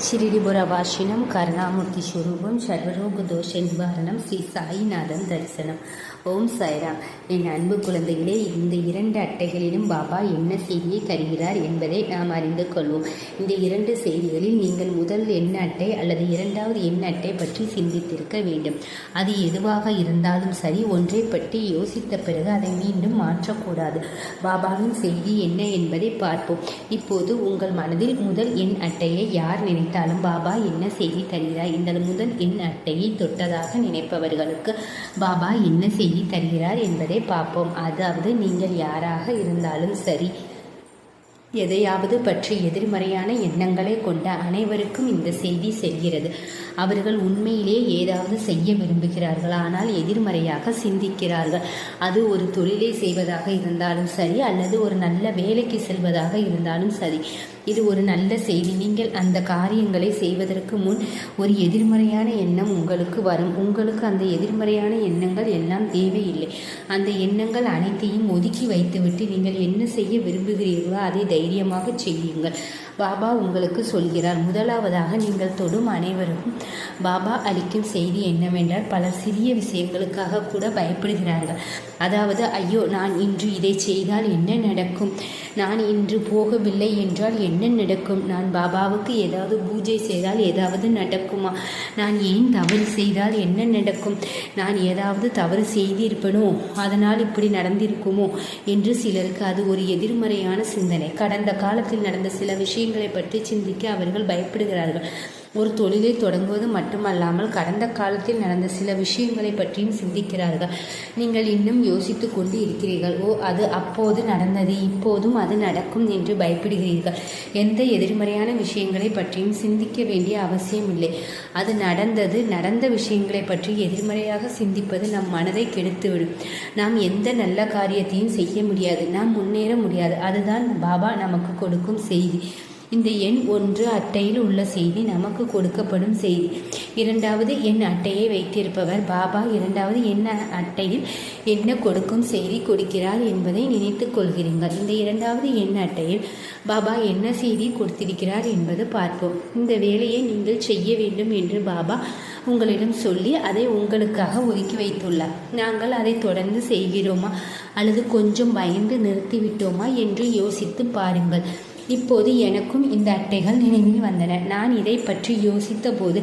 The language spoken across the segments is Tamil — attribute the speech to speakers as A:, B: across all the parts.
A: शिरिडिपुरवासिनं करुणामूर्तिस्वरूपं सर्वरोगदोषनिवारणं ஸ்ரீ சாயிநாதன் தரிசனம். ஓம் சாய்ராம். என் அன்பு குழந்தைகளே, இந்த 2 அட்டைகளிலும் பாபா என்ன செய்தியை தருகிறார் என்பதை நாம் அறிந்து கொள்வோம். இந்த 2 செய்திகளில் நீங்கள் முதல் எண் அட்டை அல்லது 2வது எண் அட்டை பற்றி சிந்தித்திருக்க வேண்டும். அது எதுவாக இருந்தாலும் சரி, ஒன்றை பற்றி யோசித்த பிறகு அதை மீண்டும் மாற்றக்கூடாது. பாபாவின் செய்தி என்ன என்பதை பார்ப்போம். இப்போது உங்கள் மனதில் முதல் எண் அட்டையை யார் நினைத்தாலும் பாபா என்ன செய்தி தருகிறார், இந்த முதல் எண் அட்டையை தொட்டதாக நினைப்பவர்களுக்கு பாபா என்ன செய்தி தருகிறார் என்பதை பார்ப்போம். அதாவது நீங்கள் யாராக இருந்தாலும் சரி, எதையாவது பற்றி எதிர்மறையான எண்ணங்களை கொண்ட அனைவருக்கும் இந்த செய்தி செல்கிறது. அவர்கள் உண்மையிலே ஏதாவது செய்ய விரும்புகிறார்கள், ஆனால் எதிர்மறையாக சிந்திக்கிறார்கள். அது ஒரு தொழிலை செய்வதாக இருந்தாலும் சரி, அல்லது ஒரு நல்ல வேலைக்கு செல்வதாக இருந்தாலும் சரி, இது ஒரு நல்ல செய்தி. நீங்கள் அந்த காரியங்களை செய்வதற்கு முன் ஒரு எதிர்மறையான எண்ணம் உங்களுக்கு வரும். உங்களுக்கு அந்த எதிர்மறையான எண்ணங்கள் எல்லாம் தேவையில்லை. அந்த எண்ணங்கள் அனைத்தையும் ஒதுக்கி வைத்துவிட்டு நீங்கள் என்ன செய்ய விரும்புகிறீர்களோ அதை தைரியமாக செய்யுங்கள். பாபா உங்களுக்கு சொல்கிறார். முதலாவதாக நீங்கள் தொடும் அனைவருக்கும் பாபா அளிக்கும் செய்தி என்னவென்றால், பலர் சிறிய விஷயங்களுக்காக கூட பயப்படுகிறார்கள். அதாவது, ஐயோ, நான் இன்று இதை செய்தால் என்ன நடக்கும், நான் இன்று போகவில்லை என்றால் என்ன நடக்கும், நான் பாபாவுக்கு ஏதாவது பூஜை செய்தால் ஏதாவது நடக்குமா, நான் ஏன் தவறு செய்தால் என்ன நடக்கும், நான் ஏதாவது தவறு செய்திருப்பனோ அதனால் இப்படி நடந்திருக்குமோ என்று சிலருக்கு அது ஒரு எதிர்மறையான சிந்தனை. கடந்த காலத்தில் நடந்த சில விஷயங்களை பற்றி சிந்திக்க அவர்கள் பயப்படுகிறார்கள். ஒரு தொழிலை தொடங்குவது மட்டுமல்லாமல் கடந்த காலத்தில் நடந்த சில விஷயங்களை பற்றியும் சிந்திக்கிறார்கள். நீங்கள் இன்னும் யோசித்து கொண்டு இருக்கிறீர்கள். அது அப்போது நடந்தது, இப்போதும் அது நடக்கும் என்று பயப்படுகிறீர்கள். எந்த எதிர்மறையான விஷயங்களை பற்றியும் சிந்திக்க வேண்டிய அவசியம் இல்லை. அது நடந்த விஷயங்களை பற்றி எதிர்மறையாக சிந்திப்பது நம் மனதை கெடுத்துவிடும். நாம் எந்த நல்ல காரியத்தையும் செய்ய முடியாது, நாம் முன்னேற முடியாது. அதுதான் பாபா நமக்கு கொடுக்கும் செய்தி. இந்த எண் 1 அட்டையில் உள்ள செய்தி நமக்கு கொடுக்கப்படும் செய்தி. 2வது எண் அட்டையை வைத்திருப்பவர் பாபா 2வது எண் அட்டையில் என்ன கொடுக்கும் செய்தி கொடுக்கிறார் என்பதை நினைத்து கொள்கிறீர்கள். இந்த 2வது எண் அட்டையில் பாபா என்ன செய்தி கொடுத்திருக்கிறார் என்பது பார்ப்போம். இந்த வேலையை நீங்கள் செய்ய வேண்டும் என்று பாபா உங்களிடம் சொல்லி அதை உங்களுக்காக ஒதுக்கி வைத்துள்ளார். நாங்கள் அதை தொடர்ந்து செய்கிறோமா அல்லது கொஞ்சம் பயந்து நிறுத்திவிட்டோமா என்று யோசித்து பாருங்கள். இப்போது எனக்கும் இந்த அட்டைகள் நினைவில் வந்தன. நான் இதை பற்றி யோசித்த போது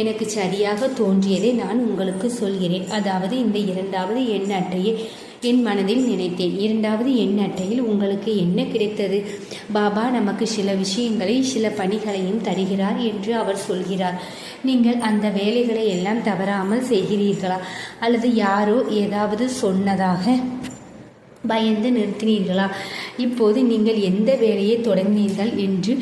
A: எனக்கு சரியாக தோன்றியதை நான் உங்களுக்கு சொல்கிறேன். அதாவது, இந்த 2வது எண் அட்டையை என் மனதில் நினைத்தேன். 2வது எண் அட்டையில் உங்களுக்கு என்ன கிடைத்தது? பாபா நமக்கு சில விஷயங்களை, சில பணிகளையும் தருகிறார் என்று அவர் சொல்கிறார். நீங்கள் அந்த வேலைகளை எல்லாம் தவறாமல் செய்கிறீர்களா, அல்லது யாரோ ஏதாவது சொன்னதாக பயந்து நிறுத்தினீர்களா? இப்போது நீங்கள் எந்த வேலையை தொடங்கினீர்கள் என்று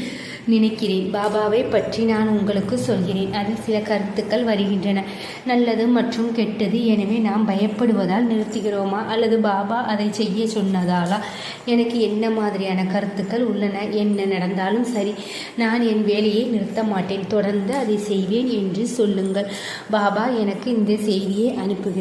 A: நினைக்கிறேன். பாபாவை பற்றி நான் உங்களுக்கு சொல்கிறேன். அதில் சில கருத்துக்கள் வருகின்றன, நல்லது மற்றும் கெட்டது. எனவே நாம் பயப்படுவதால் நிறுத்துகிறோமா, அல்லது பாபா அதை செய்ய சொன்னதாலா? எனக்கு என்ன மாதிரியான கருத்துக்கள் உள்ளன? என்ன நடந்தாலும் சரி, நான் என் வேலையை நிறுத்த மாட்டேன், தொடர்ந்து அதை செய்வேன் என்று சொல்லுங்கள். பாபா எனக்கு இந்த செய்தியை அனுப்புகிறேன்.